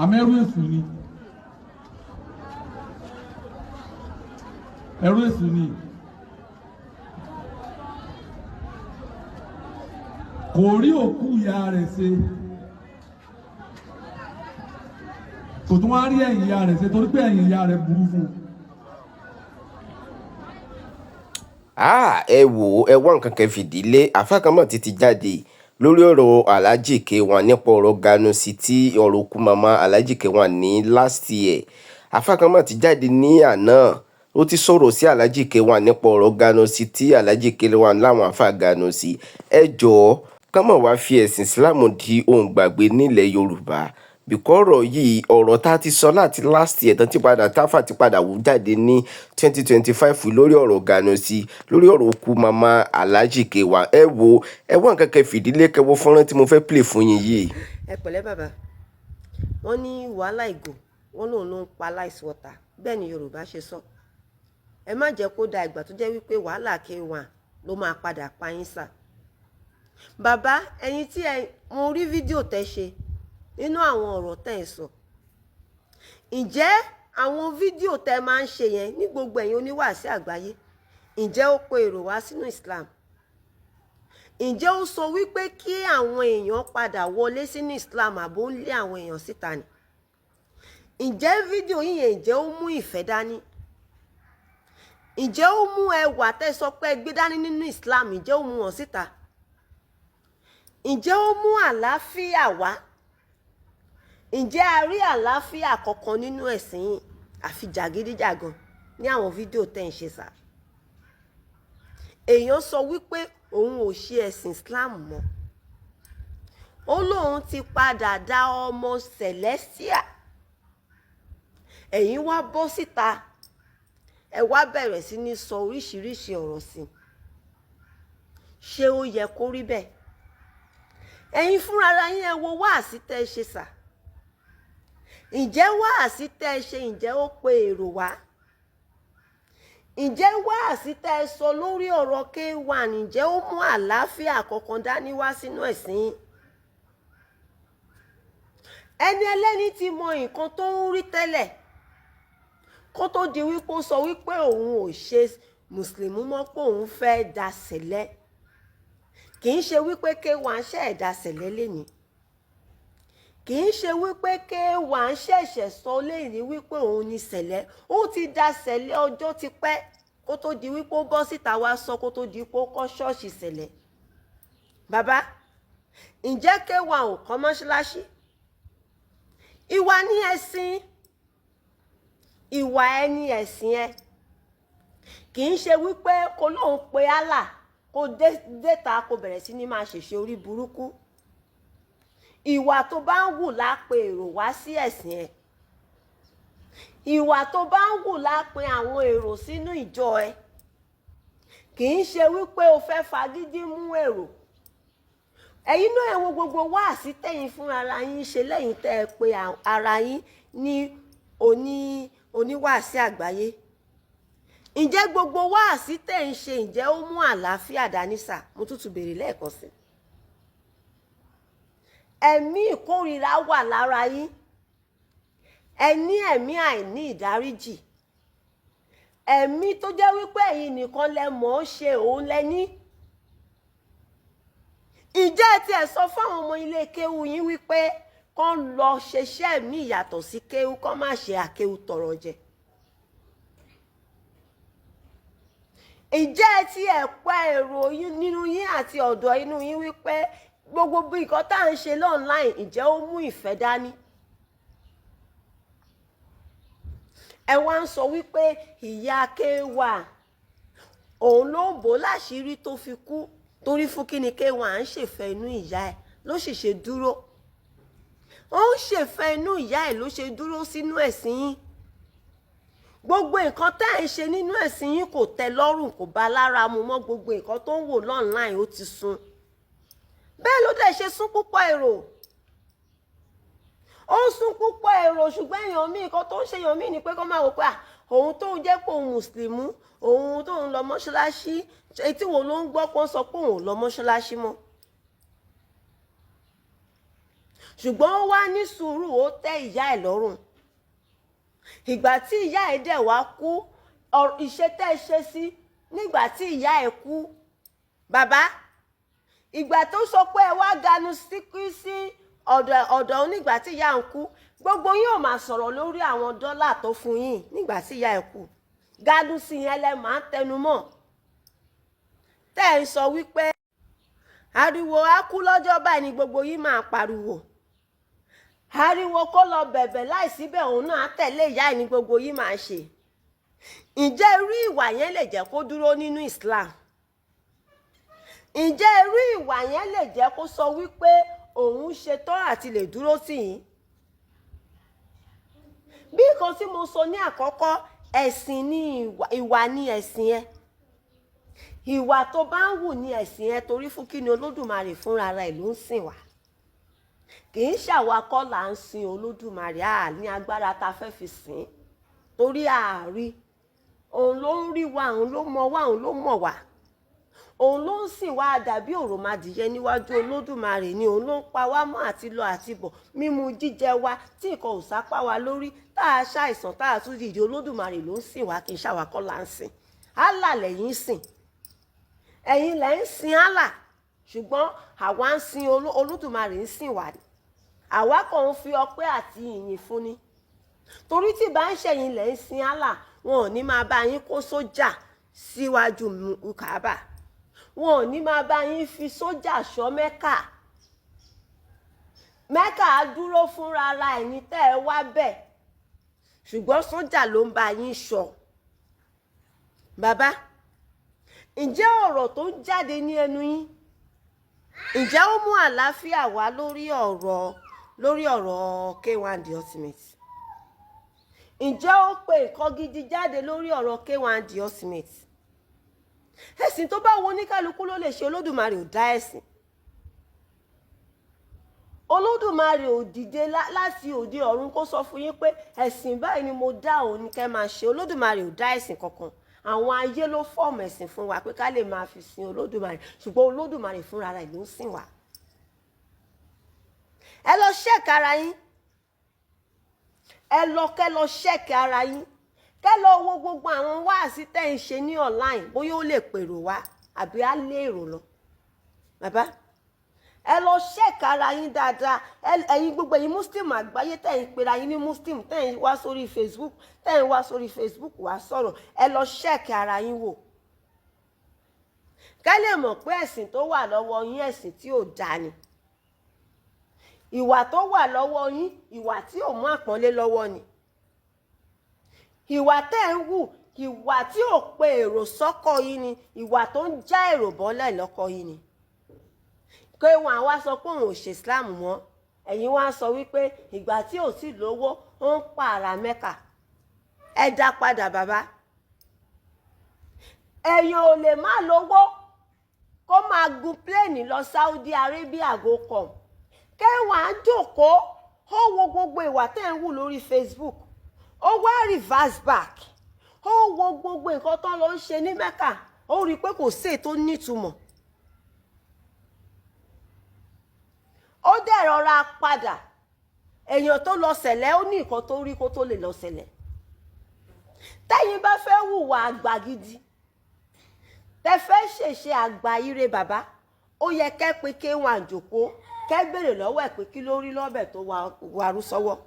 àmẹ́rú èṣù ni ẹrú èṣù ni kò rí òkú ìyá rẹ̀ ṣe kò tún wá rí ẹ̀yìn ìyá rẹ̀ ṣe torí pé ẹ̀yìn ìyá rẹ̀ burú fún un. ẹ wò ó ẹ wá nǹkan kan fìdílé àfáà kan mọ̀ títí jáde lórí ọ̀rọ̀ Alhaji K1 nípa ọ̀rọ̀ Ganusi tí ọ̀rọ̀ òkú màmá Alhaji K1 ní last year. Àfáà kan mọ̀ ti jáde ní àná ó ti sọ̀rọ̀ sí Alhaji K1 nípa ọ̀rọ̀ Ganusi tí Alhaji K1 láwọn àfáà Ganusi ẹ jọ̀ọ́ kán mọ̀ wá fi ẹ̀sìn Islam di ohun gbàgbé nílẹ̀ Yorùbá bìkọ́ ọ̀rọ̀ yìí ọ̀rọ̀ tá a ti sọ láti last year tán ti padà táfà ti padà wù jáde ní 2025 lórí ọ̀rọ̀ Ganusi lórí ọ̀rọ̀ òkú màmá Alhaji K1 ẹ wo ẹ wọ́n nǹkan kan fìdílé kẹwọ́ fọ́nrán tí mo fẹ́ play fún yín yìí. ẹ pẹ̀lẹ́ bàbá wọ́n ní wàhálà ìgò wọ́n lòun ló ń pa láìsí wọ́ta bẹ́ẹ̀ ni Yorùbá ṣe sọ ẹ má jẹ́ kó da ìgbà tó jẹ́ wípé wàhálà K1 ló máa padà pa yín sà. bàbá ẹ̀yin tí mo rí fídíò tẹ́ ṣe nínú àwọn ọ̀rọ̀ tẹ́ ẹ sọ ǹjẹ́ àwọn fídíò tẹ́ máa ń ṣe yẹn ní gbogbo ẹ̀yin oníwàásí àgbáyé ǹjẹ́ ó pe èrò wá sínú Islam ǹjẹ́ ó sọ wípé kí àwọn èèyàn padà wọlé sínú Islam àbó ń lé àwọn èèyàn síta ni ǹjẹ́ fídíò yìí yẹn ǹjẹ́ ó mú ìfẹ́ dání ǹjẹ́ ó mú ẹwà tẹ́ sọ pé gbé dání nínú Islam ǹjẹ́ ó mú wọn síta ǹjẹ́ ó mú àlàáfíà wá ǹjẹ́ a rí àlàáfíà kankan nínú ẹ̀sìn yìí àfi jàgídíjàgan ní àwọn fídíò tẹ́ ń ṣe sá. èèyàn sọ wípé òun ò ṣe ẹ̀sìn Islam mọ́ ó lóun ti padà dá ọmọ Celestia ẹ̀yin wá bọ́ síta ẹ wá bẹ̀rẹ̀ sí ní sọ oríṣiríṣi ọ̀rọ̀ sí ṣé ó yẹ kó rí bẹ́ẹ̀ ẹ̀yin fúnra yín ẹ wo wáàsí tẹ́ ẹ ṣe sá. ǹjẹ́ wáàsí tẹ́ ẹ ṣe ǹjẹ́ ó pe èrò wá ǹjẹ́ wáàsí tẹ́ ẹ sọ lórí ọ̀rọ̀ K1 ǹjẹ́ ó mú àlàáfíà kankan dání wá sínú ẹ̀sìn ẹni ẹlẹ́ni ti mọ nǹkan tó ń rí tẹ́lẹ̀ kó tó di wípé ó sọ wípé òun ò ṣe mùsùlùmí mọ́ pé òun fẹ́ da sẹ̀lẹ̀ kì í ṣe wípé K1 ṣe ẹ̀dá sẹ̀lẹ̀ lẹ́ni kì í ṣe wípé K1 ṣẹ̀ṣẹ̀ sọ léyìí wípé òun ni sẹ̀lẹ̀ ó ti da sẹ̀lẹ̀ ọjọ́ ti pẹ́ kó tó di wípé ó bọ́ síta wá sọ kó tó di wípé ó kọ́ ṣọ́ọ̀ṣì sẹ̀lẹ̀. bàbá ǹjẹ́ K1 ò kọ́ mọ́ṣáláṣí ìwà ní ẹ̀sìn ìwà ẹni ẹ̀sìn ẹ kì í ṣe wípé kó lóun pe Allah kó déta kó bẹ̀rẹ̀ sí ní máa ṣèṣe orí burúkú ìwà tó bá ń wù lápè èrò wá sí ẹ̀sìn ẹ̀ ìwà tó bá ń wù lápè àwọn èrò sínú ìjọ ẹ̀ kì í ṣe wípé o fẹ́ fagídí mú èrò ẹ̀yin náà ẹ wo gbogbo wáàsí tẹ̀yin fún ara yín ṣe lẹ́yìn tẹ́ ẹ pé ara yín ní oníwàásí àgbáyé ǹjẹ́ gbogbo wáàsí tẹ̀ ń ṣe ǹjẹ́ ó mú àlàáfíà dání sà mo tútù béèrè lẹ́ẹ̀kan sí ẹ̀mí ìkórìíra wà lára yín ẹ ní ẹ̀mí àìní ìdáríjì ẹ̀mí tó jẹ́ wípé ẹ̀yin nìkan lẹ mọ̀ ọ́ ṣe òun lẹ́ní ǹjẹ́ ẹ tiẹ̀ sọ fáwọn ọmọ ilé kéwu yín wípé kán lọ ṣeṣẹ́ ẹ̀mí ìyàtọ̀ sí kéwu kán má ṣe àkéwu tọrọ jẹ ǹjẹ́ ẹ tiẹ̀ pa èrò nínú yín àti ọ̀dọ̀ inú yín wípé gbogbo bí nǹkan tá à ń ṣe online ǹjẹ́ ó mú ìfẹ́ dání ẹ wá ń sọ wípé ìyá K1 òun ló ń bò láṣìírí tó fi kú torí fún kí ni K1 à ń ṣèfẹ́ inú ìyá ẹ̀ ló sì ṣe dúró ó ń ṣèfẹ́ inú ìyá ẹ̀ ló ṣe dúró sínú ẹ̀sìn yín gbogbo nǹkan tá à ń ṣe nínú ẹ̀sìn yín kò tẹ́ lọ́rùn kò bá lára mu mọ́ gbogbo nǹkan tó ń wò online ó ti sun bẹ́ẹ̀ ló dẹ̀ ṣe sún púpọ̀ èrò ó ń sún púpọ̀ èrò ṣùgbọ́n èèyàn míì kan tó ń ṣe èèyàn míì ni pé kó máa wò pé òun tó ń jẹ́ pé òun mùsùlùmí òun tó ń lọ mọ́ṣáláṣí etí wo ló ń gbọ́ pé ó sọ pé òun ò lọ mọ́ṣáláṣí mọ́ ṣùgbọ́n ó wá ní sùúrù, ó tẹ́ ìyá ẹ̀ lọ́rùn. Ìgbà tí ìyá ẹ̀ dẹ̀ wá kú, ìṣe tẹ́ ẹ ṣe sí nígbà tí ìyá ẹ̀ kú, bàbá, ìgbà tó sọ pé ẹ wá ganu sí ọ̀dọ̀ onígbà tí ìyá ń kú, gbogbo yín ò máa sọ̀rọ̀ lórí àwọn dọ́là tó fún yín nígbà tí ìyá ẹ̀ kú. Ganu sí yẹn lẹ máa ń tẹnu mọ́. Tẹ́ ẹ ń sọ wípé ariwo á kú lọ́jọ́ báyìí ni gbogbo yín máa pariwo. Ariwo kó lọ bẹ̀bẹ̀ láìsíbẹ̀ òun náà tẹ̀lé ìyá ẹ̀ ní gbogbo yín máa ṣe. Ǹjẹ́ irú ìwà yẹn lè jẹ́ kó dúró nínú Islam? Ǹjẹ́ irú ìwà yẹn lè jẹ́ kó sọ wípé òun ṣetán àti lè dúró tì yín? Bí nǹkan tí mo sọ ní àkọ́kọ́, ẹ̀sìn ni ìwà ni ẹ̀sìn ẹ. Ìwà tó bá ń wù ní ẹ̀sìn ẹ, torí fún kí ni Olódùmarè fúnra rẹ̀ ló ń sìn wá. Kì í ṣàwa kọ́ là ń sin Olódùmarè, a ní agbára tá fẹ́ fi sìn, torí àárí. Òun ló ń rí wa, òun ló mọ̀ wá, òun ló mọ̀ wá. Òun ló ń sìn wá dàbí òròmọdìyẹ níwájú Olódùmarè ni. Òun ló ń pa wá mọ́ àti lọ àti bọ̀, mímu jíjẹ wa tí nǹkan ò sápá wa lórí, tá a ṣàìsàn tá a tún dìde, Olódùmarè ló ń sìn wá, kì í ṣàwa kọ́ là ń sìn. Allah lẹ̀yin sìn, ẹ̀yin lẹ̀ ń sin Allah, ṣùgbọ́n àwa ń sin Olódùmarè ń sìn wá. Àwa kàn ń fi ọpẹ́ àti ìyìn fún ni. Torí tí bá ń ṣẹ̀yin lẹ̀ ń sin Allah, wọn ò ní máa bá yín kó sójà síwájú Káàbà. Wọn ò ní máa bá yín fi sójà ṣọ́ Mẹ́kà. Mẹ́kà á dúró fúnra ara ẹ̀yin tẹ́ ẹ wá bẹ̀, ṣùgbọ́n sójà ló ń bá yín ṣọ́. Bàbá, ǹjẹ́ ọ̀rọ̀ tó ń jáde ní ẹnu yín, ǹjẹ́ ó mú àlàáfíà wá lórí ọ̀rọ̀ K1 The Ultimate? Ǹjẹ́ ó pe nǹkan gidi jáde lórí ọ̀rọ̀ K1 The Ultimate? Ẹ̀sìn tó bá wo oníkálukú ló lè ṣe. Olódùmarè ò dá ẹ̀sìn. Olódùmarè ò dìde láti òde ọ̀run kó sọ fún yín pé ẹ̀sìn báyìí ni mo dá òun ní kẹ́ máa ṣe. Olódùmarè ò dá ẹ̀sìn kankan. Àwọn ayé ló fọ́ọ̀mù ẹ̀sìn fún wa pé ká lè máa fi sin Olódùmarè, ṣùgbọ́n Olódùmarè fúnra rẹ̀ ló ń sìn wá. Ẹ lọ ṣẹ́ẹ̀kì ara yín. Kẹ́ lọ ṣẹ́ẹ̀kì ara yín. Kẹ́ lọ wo gbogbo àwọn wáàsí tẹ́ ń ṣe ní online, bóyá ó lè pèrò wá àbí á lé èrò lọ. Bàbá, ẹ lọ ṣẹ́ẹ̀kì ara yín dáadáa. Ẹ̀yin gbogbo ẹ̀yin Muslim àgbáyé tẹ́ ń pera yín ní Muslim, tẹ́ ń wá sórí Facebook wá sọ̀rọ̀, ẹ lọ ṣẹ́ẹ̀kì ara yín wò. Kẹ́ lè mọ̀ pé ẹ̀sìn tó wà lọ́wọ́ yín ẹ̀sìn tí ò dáa ni. Ìwà tó wà lọ́wọ́ yín, ìwà tí ò mú àpọ́nlé lọ́wọ́ ni. Ìwà tẹ́ ń wù, ìwà tí ò pe èrò sọ́kọ̀ yín ni. Ìwà tó ń já èrò bọ́lẹ̀ lọ́kọ̀ yín ni. Pé wọn àwa sọ pé òun ò ṣe Islam mọ́, ẹ̀yin wá sọ wípé ìgbà tí ò sì lówó ó ń pààrà Mẹ́kà. Ẹ dá padà bàbá. Èèyàn ò lè má lówó kó máa gun pléènì lọ Saudi Arabia go come. Kẹwàá jókòó, ó wo gbogbo ìwà tẹ́ ń wù lórí Facebook, ó wá reverse back, ó wo gbogbo nǹkan tó lọ ń ṣe ní Mẹ́kà, ó rí i pé kò sí ètò nítumọ̀. Ó dẹ̀ rọra padà. Èèyàn tó lọ ṣẹlẹ̀ ó ní nǹkan tó rí kó tó lè lọ ṣẹlẹ̀. Tẹ́yin bá fẹ́ hùwà àgbà gidi, tẹ́ fẹ́ ṣèṣe àgbà ire bàbá, ó yẹ kẹ́ pé K1 jókòó, kẹ́ béèrè lọ́wọ́ ẹ̀ pé kí ló rí lọ́bẹ̀ tó wàrú sọ́wọ́.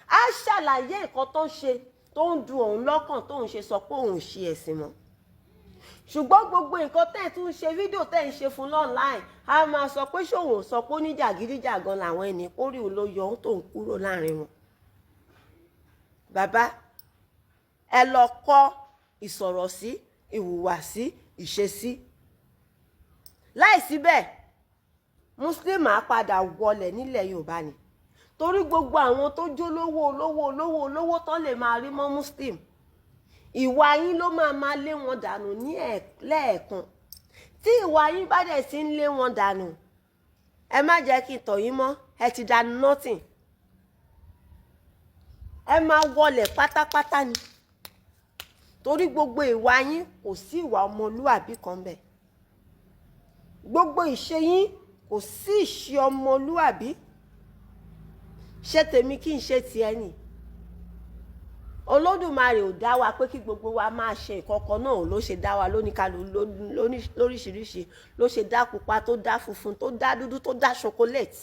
Á ṣàlàyé nǹkan tó ń ṣe tó ń dùn òun lọ́kàn tó ń ṣe sọ pé òun ṣe ẹ̀sìn mọ́. Ṣùgbọ́n gbogbo nǹkan tẹ́ ẹ̀ tún ṣe fídíò tẹ́ ẹ̀ ń ṣe fún online, a máa sọ pé ṣòwò sọ pé oníjàgídíjàgan làwọn ẹni kórè olóyè ohun tó ń kúrò láàrin wọn. Bàbá, ẹ lọ kọ́ ìsọ̀rọ̀sí, ìhùwàsí, ìṣesí. Láìsí bẹ́ẹ̀, Muslim á padà wọlẹ̀ nílẹ̀ Yorùbá ni. Torí gbogbo àwọn tó jó olówó tán lè máa rí mọ́ Muslim. Ìwà yín ló máa lé wọn dànù ní lẹ́ẹ̀kan. Tí ìwà yín bá dẹ̀ sí ń lé wọn dànù, ẹ má jẹ́ kí n tọ̀ yín mọ́, ẹ ti dànù nothing. Ẹ máa wọlẹ̀ pátápátá ni. Torí gbogbo ìwà yín kò sí ìwà ọmọlúwàbí kan bẹ̀. Gbogbo ìṣe yín kò sí ìṣe ọmọlúwàbí. ṣé tèmi kí n ṣe tiẹ̀ ni. Olódùmarè ò dá wa pé kí gbogbo wa máa ṣe ìkọ̀kọ̀ náà ló ṣe dá wa lóríṣiríṣi, ló ṣe dá pupa, tó dá funfun, tó dá dúdú, tó dá chocolate.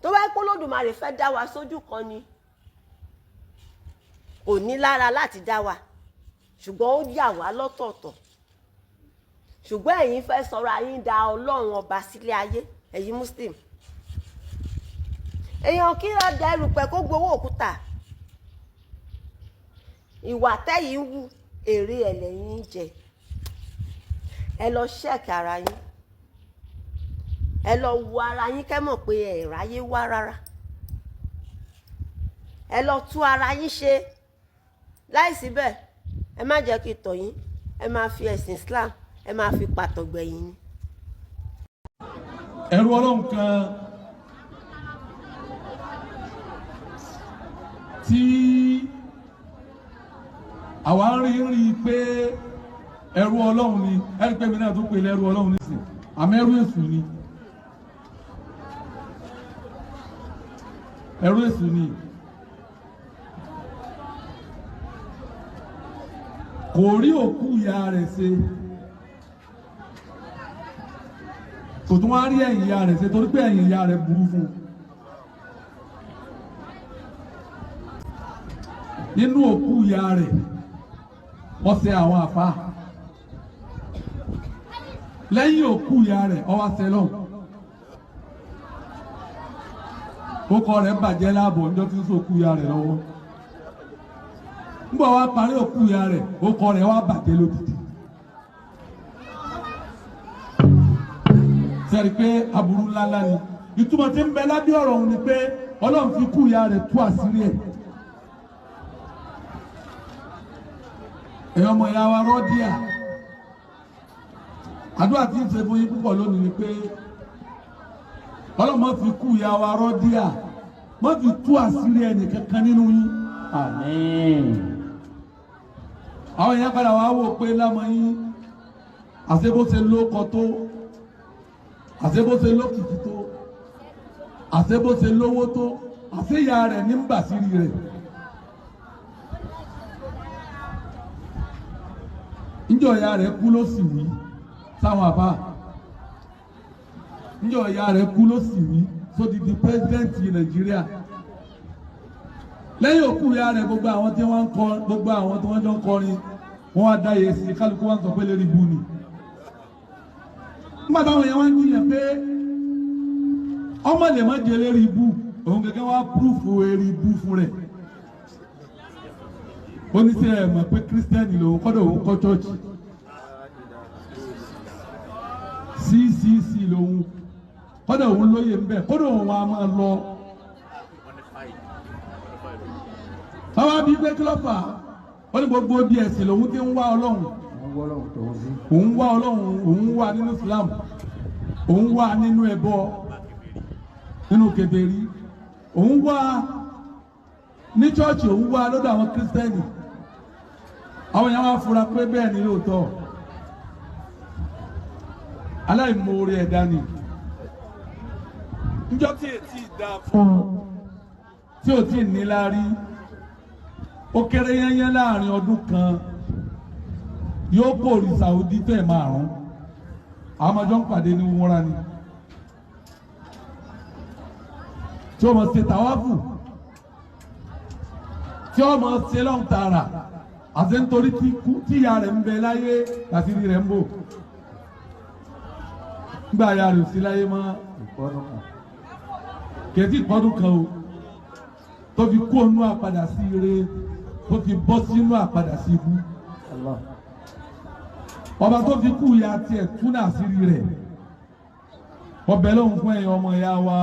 Tó bá pé Olódùmarè fẹ́ dá wa sójú kan ni kò ní lára láti dá wa, ṣùgbọ́n ó yà wá lọ́tọ̀ọ̀tọ̀. Ṣùgbọ́n ẹ̀yin fẹ́ sọ̀rọ̀ ayín da Ọlọ́run ọba sílé ayé, ẹ̀yin Muslim. Èèyàn kí ló da erùpẹ̀ kó gbowó òkúta. Ìwà tẹ́yìn ń wù èrè ẹ̀lẹ́yìn ń jẹ. Ẹ lọ ṣẹ́ẹ̀kì ara yín, ẹ lọ wo ara yín kẹ́ mọ̀ pé ẹ ráyé wá rárá. Ẹ lọ tú ara yín ṣe. Láìsí bẹ́ẹ̀ ẹ má jẹ́ kí tọ̀ yín, ẹ máa fi ẹ̀sìn Islam ẹ máa fi pàtọ́gbẹ̀yìn ni. ẹrú Ọlọ́run kan tí àwa rí pé ẹrú Ọlọ́run ni, ẹ̀rí pé mi náà tó pè lẹ́rú Ọlọ́run nísìn, àmọ́ ẹrú èṣù ni. ẹrú èṣù ni. Kò rí òkú ìyá rẹ̀ ṣe, kò tún wá rí ẹ̀yìn ìyá rẹ̀ ṣe torí pé ẹ̀yìn ìyá rẹ̀ burú fún un. Nínú òkú ìyá rẹ̀ wọ́n ṣe àwọn àfáà, lẹ́yìn òkú ìyá rẹ̀ ó wá ṣẹlọ̀. Ókọ rẹ̀ bàjẹ́ láàbọ̀ níjọ́ tí ń sòkú ìyá rẹ̀ lọ́wọ́. Nígbà wá parí òkú ìyá rẹ̀, ókọ rẹ̀ wá bàjẹ́ lódìdí. Sẹ́rí pé aburú ńláńlá ni. Ìtumọ̀ tí ń bẹ lábẹ́ ọ̀rọ̀ òun ni pé Ọlọ́run fi kú ìyá rẹ̀ tú àṣírí ẹ̀. Ẹ̀yin ọmọ ìyá wa Rọ́díà, àdúrà tí ń ṣe fún yín púpọ̀ lónìí ni pé Ọlọ́run má fi kú ìyá wa Rọ́díà, má fi tú àṣírí ẹnì kankan nínú yín. Àmín. Àwọn èèyàn padà wá wò pé lámọ yín àṣebóṣe lóko tó, àṣebóṣe lókìkí tó, àṣebóṣe lówó tó, àṣeyà rẹ̀ ní bàṣírí rẹ̀. Níjọ́ ìyá rẹ̀ kú ló sì wí sáwọn àbá. Níjọ́ ìyá rẹ̀ kú ló sì wí sódìdí pẹ́sidẹ́ǹtì Nàìjíríà. Lẹ́yìn òkú ìyá rẹ̀ gbogbo àwọn tí wọ́n jọ ń kọrin wọ́n wá dá yẹ sí kálukú wọn sọ pé lérí bú ni. Nígbà táwọn èèyàn wá ń jiyàn pé ọmọ lè má jẹ lérí bú, òun gẹ́gẹ́ wá púrúfù eri bú fún rẹ̀. Ó ní sẹ́ ẹ̀ mọ̀ pé kírísítẹ́nì lòun kọ́dọ̀ òun kọ́ chọ́ọ̀chì. CCC lòun kọ́dọ̀ òun lóye ń bẹ̀, kọ́dọ̀ òun wa máa lọ. Báwa bí pé kí ló fà á? Ó ní gbogbo bí ẹ̀sìn lòun ti ń wá Ọlọ́run. Òun wá Ọlọ́run, òun wá nínú Islam, òun wá nínú ẹbọ, nínú kèfèrí, òun wá ní chọ́ọ̀chì, òun wá lọ́dọ̀ àwọn kírísítẹ́nì. Àwọn èèyàn wá fura pé bẹ́ẹ̀ ni lóòótọ́. Aláìmoore ẹ̀dá ni. Níjọ́ tí ètí ìdá fún tí ò tí ì níláárí, ó kéré yẹ́nyẹ́ láàrin ọdún kan yóò pòrí Saudi tẹ̀ márùn-ún. Àwọn ọmọjọ́ ń pàdé ní wúra ni. Tí ó mọ̀ ṣe tàwáfù, tí ó mọ̀ ṣe lọ́n tààrà, àti nítorí tí ìyá rẹ̀ ń bẹ láyé àti rí rẹ̀ ń bò. Nígbà ìyá rẹ̀ ò sí láyé mọ́ kẹ̀tí ìpọ́dún kan o, tó fi kó inú àpadà sí ire, tó fi bọ́ sínú àpadà sí ibú. Ọba tó fi kú ìyá tiẹ̀ túnà sí rí rẹ̀. Ọbẹ̀ lóhùn fún ẹ̀yin ọmọ ìyá wa